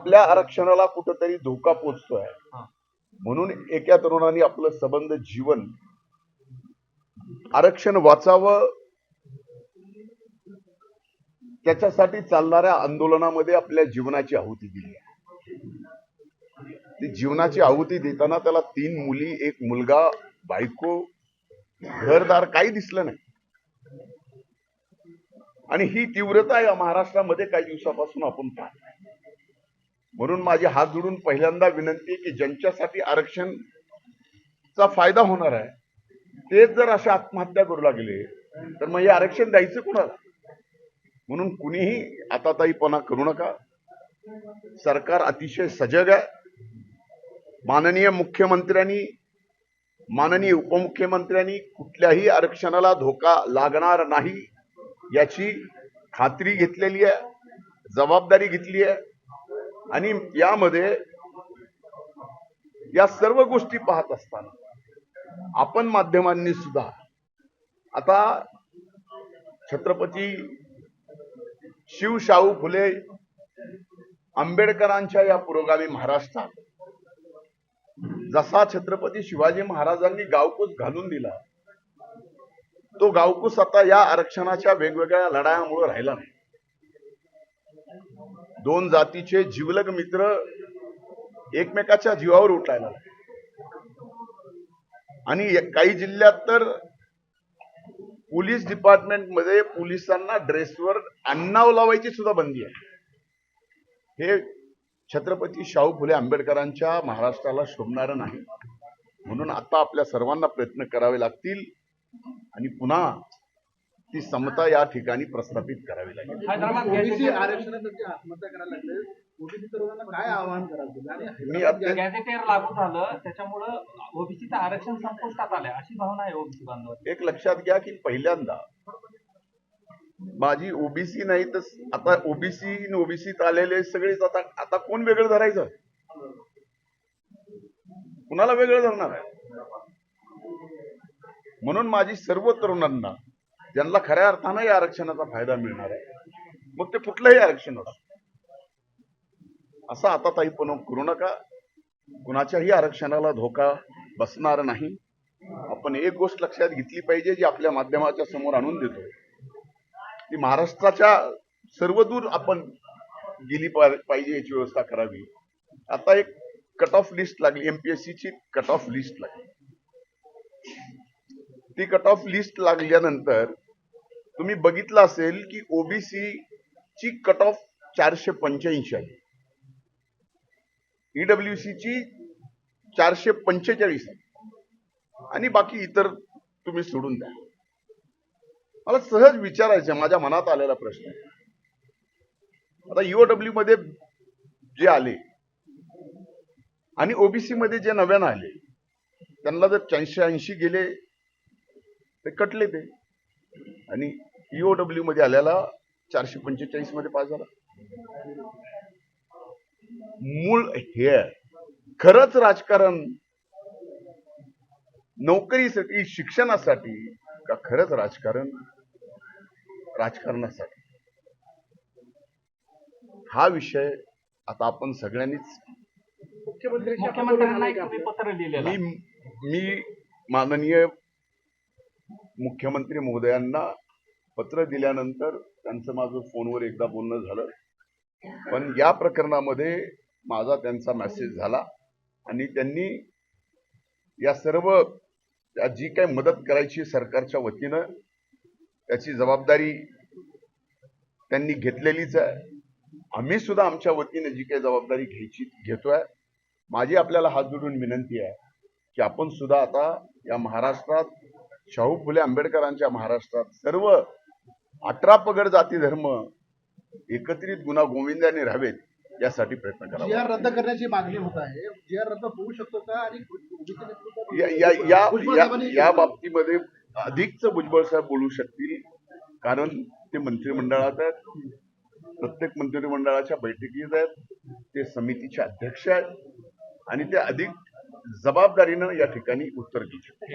आपल्या आरक्षणाला कुठंतरी धोका पोचतोय, म्हणून एका तरुणाने आपलं सबंध जीवन आरक्षण वाचावं त्याच्यासाठी चालणाऱ्या आंदोलनामध्ये आपल्या जीवनाची आहुती दिली आहे. ती जीवनाची आहुती देताना त्याला 3 मुली, 1 मुलगा, बायको, घरदार काही दिसलं नाही. आणि ही तीव्रता या महाराष्ट्रामध्ये काही दिवसापासून आपण पाहतो. म्हणून माझे हात जोडून पहिल्यांदा विनंती की ज्यांच्यासाठी आरक्षणचा फायदा होणार आहे तेच जर अशा आत्महत्या करू लागले तर मग हे आरक्षण द्यायचं कुणाला? म्हणून कुणीही आताताईपणा करू नका. सरकार अतिशय सजग आहे. माननीय मुख्यमंत्र्यांनी, माननीय उपमुख्यमंत्र्यांनी कुठल्याही आरक्षणाला धोका लागणार नाही याची खात्री घेतलेली आहे, जबाबदारी घेतली आहे. आणि यामध्ये या सर्व गोष्टी पाहत असताना आपण माध्यमांनी सुद्धा आता छत्रपती शाहू फुले आंबेडकरांच्या या पुरोगामी महाराष्ट्रात जसा छत्रपती शिवाजी महाराजांनी गावकूस घालून दिला, तो गावकूस आता या आरक्षणाच्या वेगवेगळ्या लढायांमुळे राहिला नाही. 2 जातीचे जिवलग मित्र एकमेकाच्या जीवावर उठायला लागले. आणि काही जिल्ह्यात तर पोलीस डिपार्टमेंट मध्ये पोलिसांना ड्रेसवर अन्नाव लावायची सुद्धा बंदी आहे. हे छत्रपती शाहू फुले आंबेडकरांच्या महाराष्ट्राला शोभणारं नाही. म्हणून आता आपल्या सर्वांना प्रयत्न करावे लागतील आणि पुन्हा ती समता या ठिकाणी प्रस्थापित करावी लागेल. ओबीसी आरक्षणासाठी आत्महत्या करायला लागले, ओबीसी तरुणांना काय आवाहन करायचं? मी आता गॅझेटेर लागू झालं त्याच्यामुळे ओबीसीचं आरक्षण संपुष्टात आलंय अशी भावना आहे ओबीसी बांधवांची. एक लक्षात घ्या की पहिल्यांदा माझी ओबीसी नाही तर आता ओबीसी ओबीसीत आलेले सगळेच आता कोण वेगळं धरायचं? कुणाला वेगळं धरणार आहे? म्हणून माझी सर्व तरुणांना ज्यांना खऱ्या अर्थानं या आरक्षणाचा फायदा मिळणार आहे, मग ते कुठलंही आरक्षण असो, असं आता ताईपणा करू नका. कुणाच्याही आरक्षणाला धोका बसणार नाही. आपण एक गोष्ट लक्षात घेतली पाहिजे जी आपल्या माध्यमाच्या समोर आणून देतो की महाराष्ट्राच्या सर्वदूर आपण गेली पाहिजे याची व्यवस्था करावी. आता एक कट ऑफ लिस्ट लागली, एमपीएससीची कट ऑफ लिस्ट लागली. ती कट ऑफ लिस्ट लागल्यानंतर तुम्ही बघितलं असेल की ओबीसी ची कट ऑफ 485 आहे, ईडब्ल्यूसी ची 445 आहे आणि बाकी इतर तुम्ही सोडून द्या. मला सहज विचारायचं, माझ्या मनात आलेला प्रश्न आहे. आता ईओडब्ल्यू मध्ये जे आले आणि ओबीसी मध्ये जे नव्यानं आले त्यांना जर 480 गेले ते कटले ते, आणि ईओडब्ल्यू मध्ये आल्याला 445 मध्ये पास झाला. मूळ हे खरंच राजकारण नोकरीसाठी, शिक्षणासाठी का खरंच राजकारण राजकारणासाठी? हा विषय आता आपण सगळ्यांनीच मुख्यमंत्र्यांना एक तुम्ही पत्र लिहिलेलं. मी माननीय मुख्यमंत्री महोदयांना पत्र दिल्यानंतर त्यांचं माझं फोनवर एकदा बोलणं झालं, पण या प्रकरणामध्ये माझा त्यांचा मेसेज झाला आणि त्यांनी या सर्व जी काही मदत करायची सरकारच्या वतीनं त्याची जबाबदारी त्यांनी घेतलेलीच आहे. आम्ही सुद्धा आमच्या वतीने जी काही जबाबदारी घेतोय. माझी आपल्याला हात जोडून विनंती आहे की आपण सुद्धा आता या महाराष्ट्रात, शाहू फुले आंबेडकरांच्या महाराष्ट्रात सर्व 18 पगड जाती धर्म एकत्रित गुन्हा गोविंदाने राहावेत यासाठी प्रयत्न करावा. जीआर रद्द करण्याची मागणी होत आहे. जीआर रद्द होऊ शकतो का? आणि या बाबतीमध्ये अधिकच भुजबळ साहेब बोलू शकतील, कारण ते मंत्रिमंडळात आहेत, प्रत्येक मंत्रिमंडळाच्या बैठकीत आहेत, ते समितीचे अध्यक्ष आहेत आणि ते अधिक जबाबदारीनं या ठिकाणी उत्तर देऊ शकतील.